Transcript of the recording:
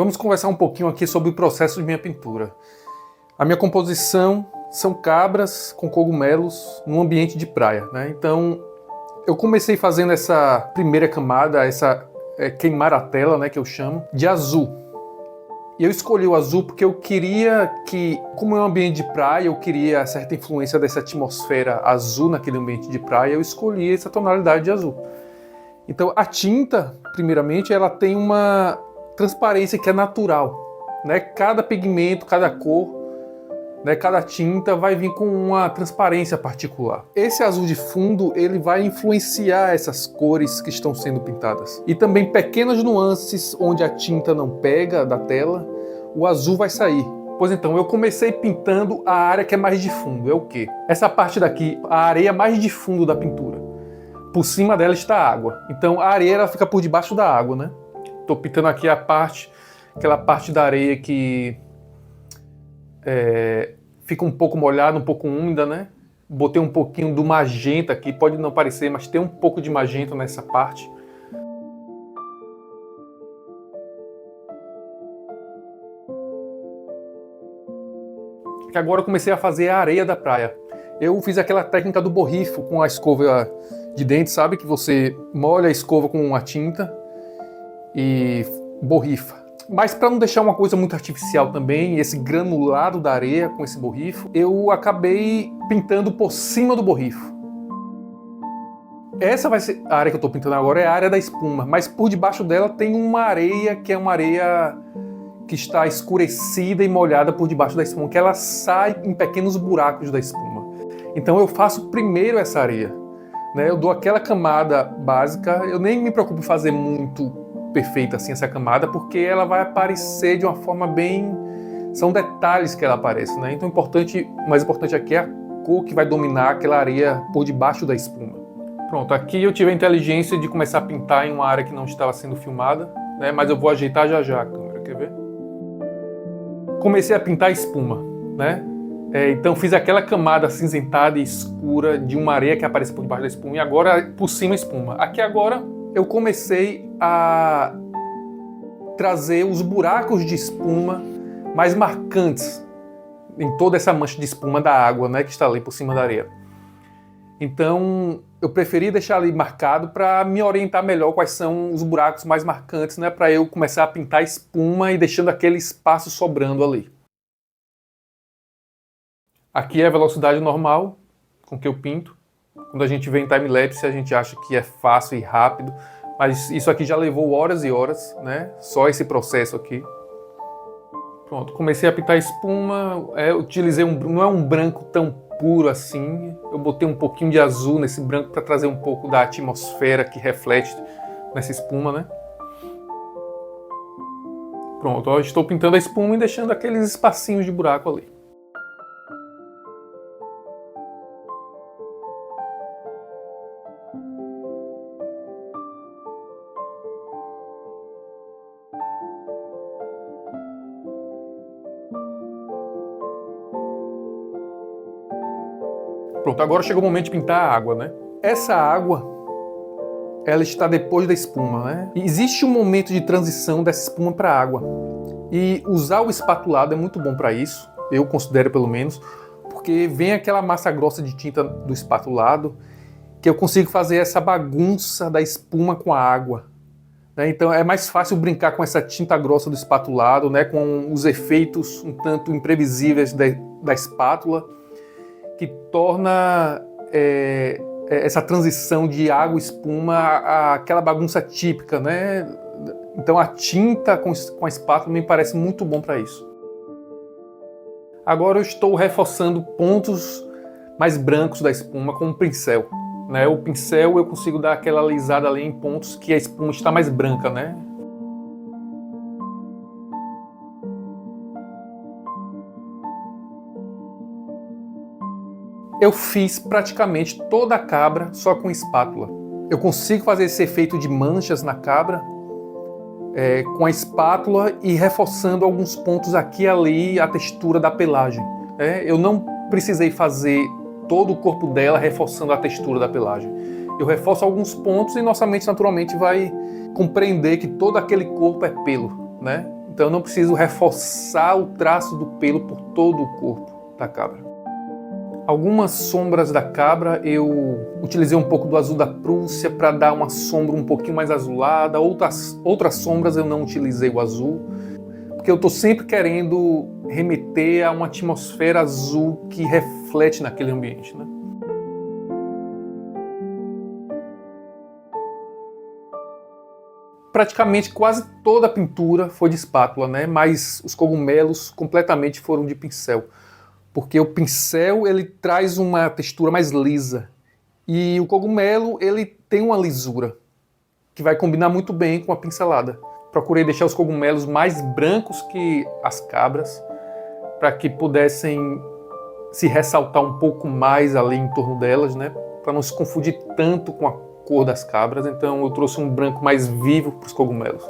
Vamos conversar um pouquinho aqui sobre o processo de minha pintura. A minha composição são cabras com cogumelos num ambiente de praia, né? Então, eu comecei fazendo essa primeira camada, essa queimar a tela, né, que eu chamo, de azul. E eu escolhi o azul porque eu queria que, como é um ambiente de praia, eu queria certa influência dessa atmosfera azul naquele ambiente de praia, eu escolhi essa tonalidade de azul. Então, a tinta, primeiramente, ela tem uma transparência que é natural, né? Cada pigmento, cada cor, né, cada tinta vai vir com uma transparência particular. Esse azul de fundo, ele vai influenciar essas cores que estão sendo pintadas. E também pequenas nuances onde a tinta não pega da tela, o azul vai sair. Pois então, eu comecei pintando a área que é mais de fundo. É o quê? Essa parte daqui, a areia mais de fundo da pintura. Por cima dela está a água. Então a areia ela fica por debaixo da água, né? Estou pintando aqui aquela parte da areia que fica um pouco molhada, um pouco úmida, né? Botei um pouquinho do magenta aqui, pode não parecer, mas tem um pouco de magenta nessa parte. Que agora eu comecei a fazer a areia da praia. Eu fiz aquela técnica do borrifo com a escova de dente, sabe? Que você molha a escova com a tinta e borrifa. Mas para não deixar uma coisa muito artificial também, esse granulado da areia com esse borrifo, eu acabei pintando por cima do borrifo. Essa vai ser a área que eu estou pintando agora, é a área da espuma, mas por debaixo dela tem uma areia que é uma areia que está escurecida e molhada por debaixo da espuma, que ela sai em pequenos buracos da espuma. Então eu faço primeiro essa areia, né? Eu dou aquela camada básica, eu nem me preocupo em fazer muito perfeita assim essa camada, porque ela vai aparecer de uma forma bem... São detalhes que ela aparece, né? Então o mais importante aqui é a cor que vai dominar aquela areia por debaixo da espuma. Pronto, aqui eu tive a inteligência de começar a pintar em uma área que não estava sendo filmada, né? Mas eu vou ajeitar já já a câmera, quer ver? Comecei a pintar a espuma, né? Então fiz aquela camada acinzentada e escura de uma areia que aparece por debaixo da espuma e agora por cima a espuma. Aqui agora eu comecei a trazer os buracos de espuma mais marcantes em toda essa mancha de espuma da água, né, que está ali por cima da areia. Então eu preferi deixar ali marcado para me orientar melhor quais são os buracos mais marcantes, né, para eu começar a pintar espuma e deixando aquele espaço sobrando ali. Aqui é a velocidade normal com que eu pinto. Quando a gente vê em time-lapse, a gente acha que é fácil e rápido, mas isso aqui já levou horas e horas, né? Só esse processo aqui. Pronto, comecei a pintar espuma, utilizei não é um branco tão puro assim, eu botei um pouquinho de azul nesse branco para trazer um pouco da atmosfera que reflete nessa espuma, né? Pronto, ó, estou pintando a espuma e deixando aqueles espacinhos de buraco ali. Pronto, agora chegou o momento de pintar a água, né? Essa água, ela está depois da espuma, né? E existe um momento de transição dessa espuma para a água. E usar o espatulado é muito bom para isso, eu considero pelo menos, porque vem aquela massa grossa de tinta do espatulado que eu consigo fazer essa bagunça da espuma com a água, né? Então é mais fácil brincar com essa tinta grossa do espatulado, né? Com os efeitos um tanto imprevisíveis da espátula, que torna essa transição de água e espuma aquela bagunça típica, né? Então a tinta com a espátula me parece muito bom para isso. Agora eu estou reforçando pontos mais brancos da espuma com um pincel, né? O pincel eu consigo dar aquela alisada ali em pontos que a espuma está mais branca, né? Eu fiz praticamente toda a cabra só com espátula. Eu consigo fazer esse efeito de manchas na cabra com a espátula e reforçando alguns pontos aqui e ali a textura da pelagem. Eu não precisei fazer todo o corpo dela reforçando a textura da pelagem. Eu reforço alguns pontos e nossa mente naturalmente vai compreender que todo aquele corpo é pelo, né? Então eu não preciso reforçar o traço do pelo por todo o corpo da cabra. Algumas sombras da cabra eu utilizei um pouco do azul da Prússia para dar uma sombra um pouquinho mais azulada. Outras sombras eu não utilizei o azul, porque eu estou sempre querendo remeter a uma atmosfera azul que reflete naquele ambiente, né? Praticamente quase toda a pintura foi de espátula, né? Mas os cogumelos completamente foram de pincel, porque o pincel ele traz uma textura mais lisa e o cogumelo ele tem uma lisura que vai combinar muito bem com a pincelada. Procurei deixar os cogumelos mais brancos que as cabras para que pudessem se ressaltar um pouco mais ali em torno delas, né? Para não se confundir tanto com a cor das cabras, então eu trouxe um branco mais vivo para os cogumelos.